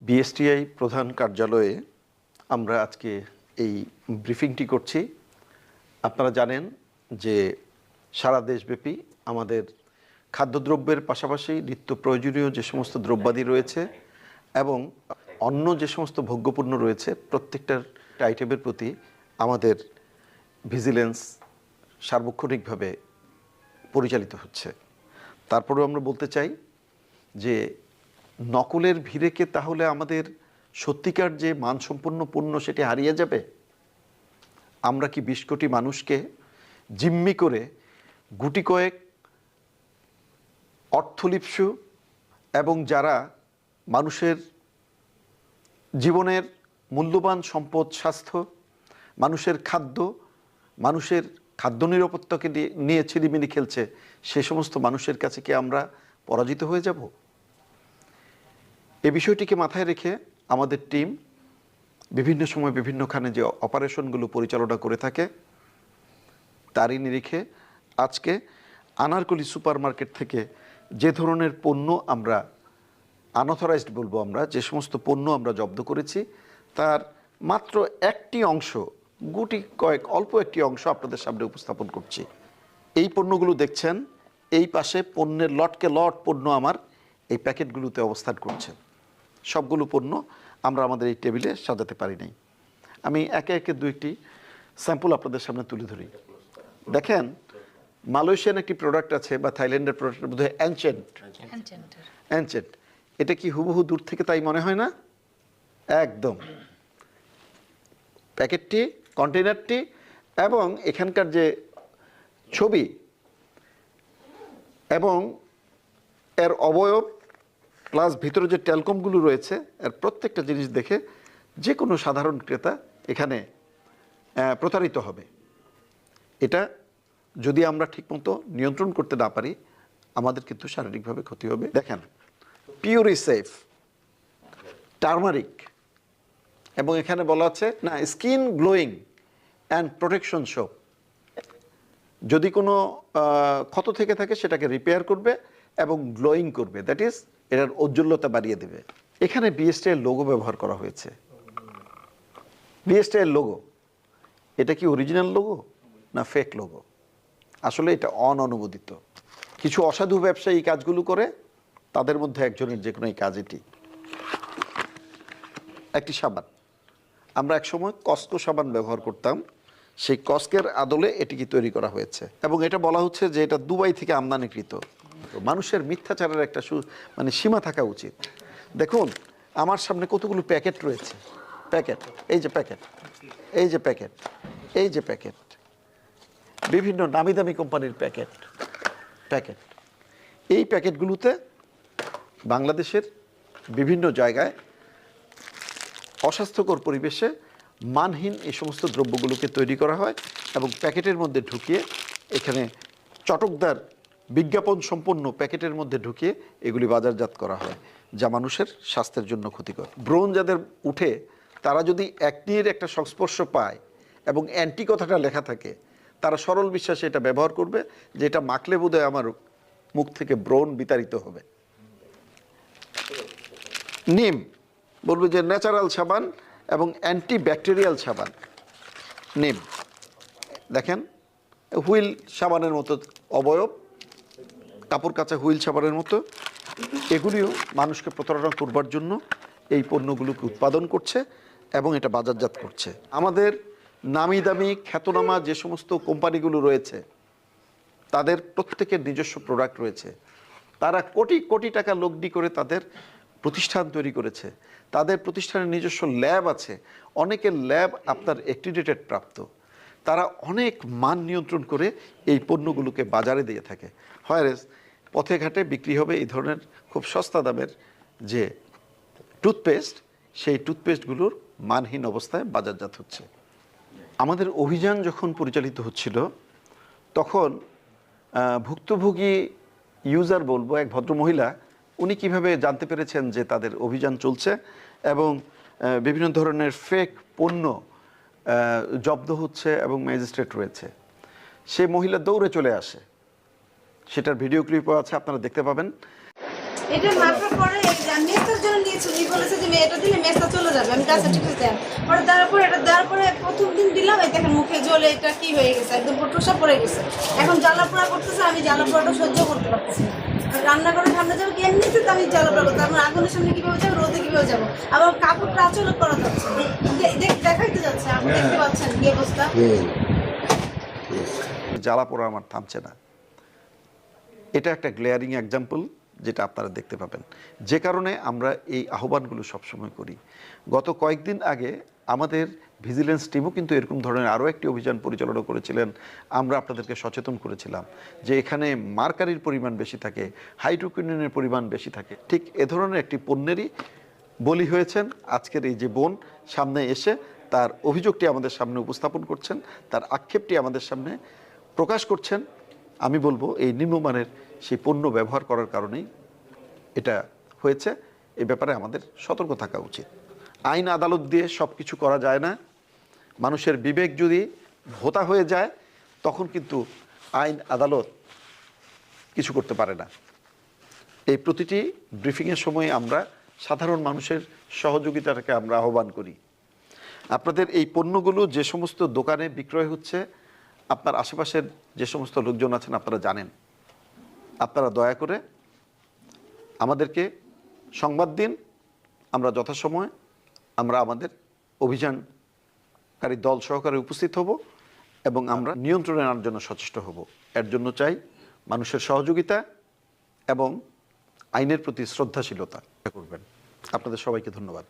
BSTI প্রধান কার্যালয়ে আমরা আজকে এই ব্রিফিংটি করছি। আপনারা জানেন যে সারা দেশব্যাপী আমাদের খাদ্যদ্রব্যের পাশাপাশি নিত্য প্রয়োজনীয় যে সমস্ত দ্রব্যাদি রয়েছে এবং অন্য যে সমস্ত ভোগ্যপণ্য রয়েছে প্রত্যেকটার আইটেমের প্রতি আমাদের ভিজিলেন্স সার্বক্ষণিকভাবে পরিচালিত হচ্ছে। তারপরেও আমরা বলতে চাই যে নকলের ভিড়েকে তাহলে আমাদের সত্যিকার যে মানসম্পন্ন পণ্য সেটি হারিয়ে যাবে? আমরা কি ২০ কোটি মানুষকে জিম্মি করে গুটি কয়েক অর্থলিপ্সু এবং যারা মানুষের জীবনের মূল্যবান সম্পদ স্বাস্থ্য, মানুষের খাদ্য নিরাপত্তাকে নিয়ে ছিনিমিনি খেলছে, সে সমস্ত মানুষের কাছে কি আমরা পরাজিত হয়ে যাব? এই বিষয়টিকে মাথায় রেখে আমাদের টিম বিভিন্ন সময় বিভিন্নখানে যে অপারেশনগুলো পরিচালনা করে থাকে তারই নিরিখে আজকে আনারকলি সুপারমার্কেট থেকে যে ধরনের পণ্য আমরা আনঅথরাইজড বলবো, আমরা যে সমস্ত পণ্য আমরা জব্দ করেছি তার মাত্র একটি অংশ, গুটি কয়েক অল্প একটি অংশ আপনাদের সামনে উপস্থাপন করছি। এই পণ্যগুলো দেখছেন, এই পাশে পণ্যের লটকে লট পণ্য আমার এই প্যাকেটগুলোতে অবস্থান করছে। সবগুলো পণ্য আমরা আমাদের এই টেবিলে সাজাতে পারি নাই। আমি একে একে দু একটি স্যাম্পল আপনাদের সামনে তুলে ধরি। দেখেন, মালয়েশিয়ান একটি প্রোডাক্ট আছে বা থাইল্যান্ডের প্রোডাক্টের মধ্যে অ্যানচেন্ট। এটা কি হুবহু দূর থেকে তাই মনে হয় না? একদম। প্যাকেটটি, কন্টেনারটি এবং এখানকার যে ছবি এবং এর অবয়ব প্লাস ভিতরে যে টেলকমগুলো রয়েছে, এর প্রত্যেকটা জিনিস দেখে যে কোনো সাধারণ ক্রেতা এখানে প্রতারিত হবে। এটা যদি আমরা ঠিকমতো নিয়ন্ত্রণ করতে না পারি আমাদের কিন্তু শারীরিকভাবে ক্ষতি হবে। দেখেন, পিওরি সেফ টার্মারিক এবং এখানে বলা আছে না skin glowing and protection soap. যদি কোনো ক্ষত থেকে থাকে সেটাকে রিপেয়ার করবে এবং গ্লোয়িং করবে, দ্যাট ইজ এটার ঔজ্জ্বল্যতা বাড়িয়ে দেবে। এখানে বিএসটিআই এর লোগো ব্যবহার করা হয়েছে। বিএসটিআই এর লোগো, এটা কি অরিজিনাল লোগো না ফেক লোগো? আসলে এটা অননুমোদিত। কিছু অসাধু ব্যবসায়ী এই কাজগুলো করে, তাদের মধ্যে একজনের যে কোনো এই কাজ এটি। একটি সাবান, আমরা একসময় কস্কো সাবান ব্যবহার করতাম, সেই কস্কের আদলে এটিকে তৈরি করা হয়েছে এবং এটা বলা হচ্ছে যে এটা দুবাই থেকে আমদানিকৃত। মানুষের মিথ্যাচারের একটা সীমা থাকা উচিত। দেখুন আমার সামনে কতগুলো প্যাকেট রয়েছে। প্যাকেট, এই যে প্যাকেট, এই যে প্যাকেট, এই যে প্যাকেট, বিভিন্ন নামি দামি কোম্পানির প্যাকেট। এই প্যাকেটগুলোতে বাংলাদেশের বিভিন্ন জায়গায় অস্বাস্থ্যকর পরিবেশে মানহীন এই সমস্ত দ্রব্যগুলোকে তৈরি করা হয় এবং প্যাকেটের মধ্যে ঢুকিয়ে এখানে চটকদার বিজ্ঞাপন সম্পন্ন প্যাকেটের মধ্যে ঢুকিয়ে এগুলি বাজারজাত করা হয়, যা মানুষের স্বাস্থ্যের জন্য ক্ষতিকর। ব্রণ যাদের উঠে তারা যদি অ্যাকনির একটা সংস্পর্শ পায় এবং অ্যান্টি কথাটা লেখা থাকে, তারা সরল বিশ্বাসে এটা ব্যবহার করবে যে এটা মাখলে বোধহয় আমার মুখ থেকে ব্রণ বিতাড়িত হবে। নিম বলবে যে ন্যাচারাল সাবান এবং অ্যান্টি ব্যাকটেরিয়াল সাবান। নিম দেখেন, হুইল সাবানের মতো অবয়ব, কাপড় কাচা হুইল সাবানের মতো। এগুলিও মানুষকে প্রতারণা করবার জন্য এই পণ্যগুলোকে উৎপাদন করছে এবং এটা বাজারজাত করছে। আমাদের নামি দামি খ্যাতনামা যে সমস্ত কোম্পানিগুলো রয়েছে তাদের প্রত্যেকের নিজস্ব প্রোডাক্ট রয়েছে। তারা কোটি কোটি টাকা লগ্নি করে তাদের প্রতিষ্ঠান তৈরি করেছে, তাদের প্রতিষ্ঠানের নিজস্ব ল্যাব আছে। অনেকের ল্যাব আপনার অ্যাক্রিডিটেড প্রাপ্ত। তারা অনেক মান নিয়ন্ত্রণ করে এই পণ্যগুলোকে বাজারে দিয়ে থাকে। হয় পথে ঘাটে বিক্রি হবে এই ধরনের খুব সস্তা দামের যে টুথপেস্ট, সেই টুথপেস্টগুলোর মানহীন অবস্থায় বাজারজাত হচ্ছে। আমাদের অভিযান যখন পরিচালিত হচ্ছিল তখন ভুক্তভোগী ইউজার বলবো এক ভদ্রমহিলা, উনি কিভাবে জানতে পেরেছেন যে তাদের অভিযান চলছে এবং বিভিন্ন ধরনের ফেক পণ্য জব্দ হচ্ছে এবং ম্যাজিস্ট্রেট রয়েছে। সে মহিলা দৌড়ে চলে আসে, সেটার ভিডিও ক্লিপও আছে, আপনারা দেখতে পাবেন। এটা মাখার পরে মেসটার জন্য নিয়েছি, উনি বলেছে যে মেয়েটা দিলে মেসটা চলে যাবে, আমি কাছে ঠিক আছে। পরে দেওয়ার পরে এটা দেওয়ার পরে প্রথম দিন দিলাম, এই দেখেন মুখে জ্বলে এটা কি হয়ে গেছে, একদম টোসা পড়ে গেছে। এখন জ্বালা পোড়া করতেছে, আমি জ্বালা পোড়াটা সহ্য করতে পারতেছি না। রান্না করে ঠান্ডা যাবো কি এমনিতে তো আমি জ্বালা পোড়া করতে, আমার আগুনের সামনে কিভাবে যাবো, রোদে কিভাবে যাবো, আবার কাপড়টা আঁচলও করা যাচ্ছে না। দেখাইতে যাচ্ছে, আপনি দেখতে পাচ্ছেন কি অবস্থা। জ্বালা পোড়া আমার থামছে না। এটা একটা গ্লেয়ারিং এক্সাম্পল যেটা আপনারা দেখতে পাবেন, যে কারণে আমরা এই আহ্বানগুলো সবসময় করি। গত কয়েকদিন আগে আমাদের ভিজিলেন্স টিমও কিন্তু এরকম ধরনের আরও একটি অভিযান পরিচালনা করেছিলেন। আমরা আপনাদেরকে সচেতন করেছিলাম যে এখানে মার্কারির পরিমাণ বেশি থাকে, হাইড্রোকুইনিনের পরিমাণ বেশি থাকে। ঠিক এ ধরনের একটি পণ্যেরই বলি হয়েছেন আজকের এই যে বোন সামনে এসে তার অভিযোগটি আমাদের সামনে উপস্থাপন করছেন, তার আক্ষেপটি আমাদের সামনে প্রকাশ করছেন। আমি বলবো এই নিম্নমানের সেই পণ্য ব্যবহার করার কারণেই এটা হয়েছে। এ ব্যাপারে আমাদের সতর্ক থাকা উচিত। আইন আদালত দিয়ে সব কিছু করা যায় না। মানুষের বিবেক যদি ভোঁতা হয়ে যায় তখন কিন্তু আইন আদালত কিছু করতে পারে না। এই প্রতিটি ব্রিফিংয়ের সময় আমরা সাধারণ মানুষের সহযোগিতাটাকে আমরা আহ্বান করি। আপনাদের এই পণ্যগুলো যে সমস্ত দোকানে বিক্রয় হচ্ছে, আপনার আশেপাশের যে সমস্ত লোকজন আছেন আপনারা জানেন, আপনারা দয়া করে আমাদেরকে সংবাদ দিন। আমরা যথাসময়ে আমরা আমাদের অভিযানকারী দল সহকারে উপস্থিত হব এবং আমরা নিয়ন্ত্রণে আনার জন্য সচেষ্ট হব। এর জন্য চাই মানুষের সহযোগিতা এবং আইনের প্রতি শ্রদ্ধাশীলতা করবেন। আপনাদের সবাইকে ধন্যবাদ।